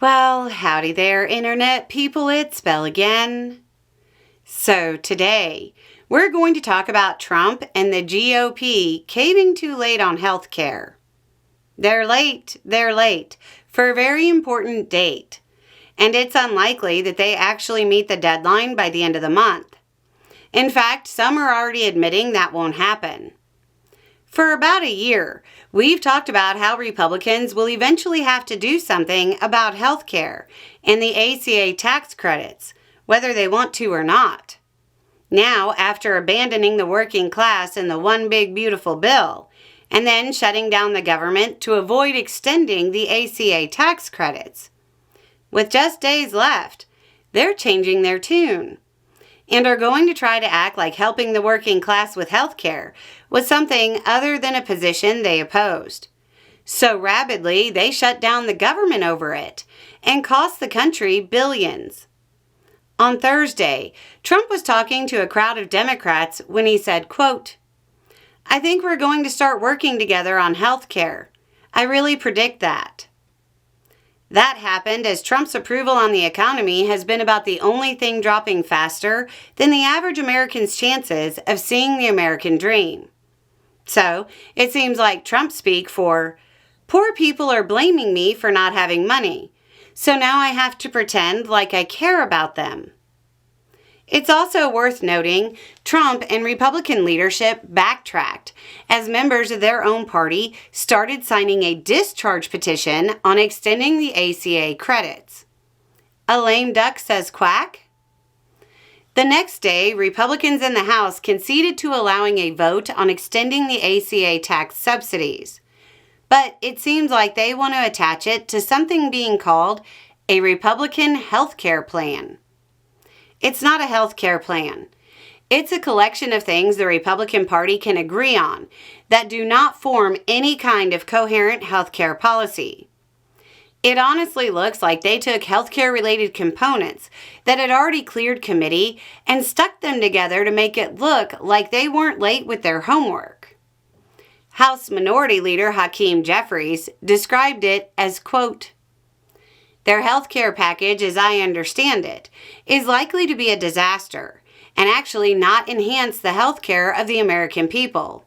Well, howdy there, Internet people, it's Belle again. So today, we're going to talk about Trump and the GOP caving too late on health care. They're late for a very important date, and it's unlikely that they actually meet the deadline by the end of the month. In fact, some are already admitting that won't happen. For about a year, we've talked about how Republicans will eventually have to do something about health care and the ACA tax credits, whether they want to or not. Now, after abandoning the working class in the one big beautiful bill, and then shutting down the government to avoid extending the ACA tax credits, with just days left, they're changing their tune and are going to try to act like helping the working class with health care was something other than a position they opposed. So rabidly, they shut down the government over it and cost the country billions. On Thursday, Trump was talking to a crowd of Democrats when he said, quote, "I think we're going to start working together on health care. I really predict that." That happened as Trump's approval on the economy has been about the only thing dropping faster than the average American's chances of seeing the American dream. So, it seems like Trump speak for, "Poor people are blaming me for not having money, so now I have to pretend like I care about them." It's also worth noting Trump and Republican leadership backtracked as members of their own party started signing a discharge petition on extending the ACA credits. A lame duck says quack? The next day, Republicans in the House conceded to allowing a vote on extending the ACA tax subsidies. But it seems like they want to attach it to something being called a Republican health care plan. It's not a health care plan. It's a collection of things the Republican Party can agree on that do not form any kind of coherent health care policy. It honestly looks like they took healthcare-related components that had already cleared committee and stuck them together to make it look like they weren't late with their homework. House Minority Leader Hakeem Jeffries described it as, quote, "Their health care package, as I understand it, is likely to be a disaster and actually not enhance the health care of the American people.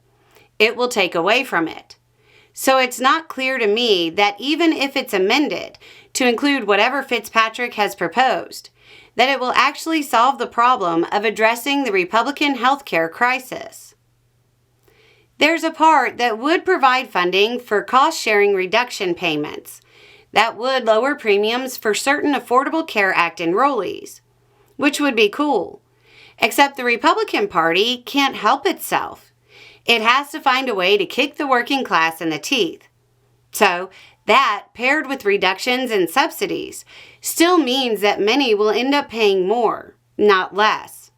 It will take away from it. So it's not clear to me that even if it's amended to include whatever Fitzpatrick has proposed, that it will actually solve the problem of addressing the Republican health care crisis. There's a part that would provide funding for cost-sharing reduction payments that would lower premiums for certain Affordable Care Act enrollees, which would be cool. Except the Republican Party can't help itself. It has to find a way to kick the working class in the teeth. So that, paired with reductions in subsidies, still means that many will end up paying more, not less.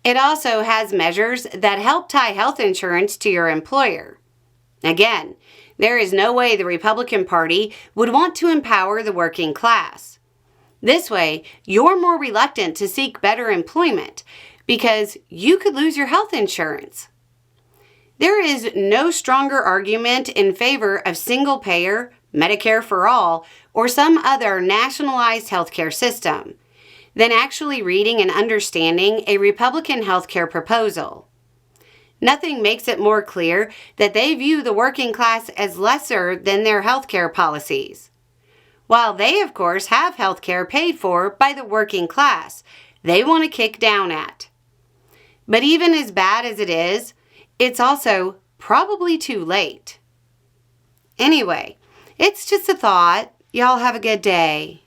It also has measures that help tie health insurance to your employer. Again, there is no way the Republican Party would want to empower the working class. This way, you're more reluctant to seek better employment because you could lose your health insurance. There is no stronger argument in favor of single-payer, Medicare for all, or some other nationalized healthcare system than actually reading and understanding a Republican healthcare proposal. Nothing makes it more clear that they view the working class as lesser than their healthcare policies. While they, of course, have healthcare paid for by the working class, they want to kick down at. But even as bad as it is, it's also probably too late. Anyway, it's just a thought. Y'all have a good day.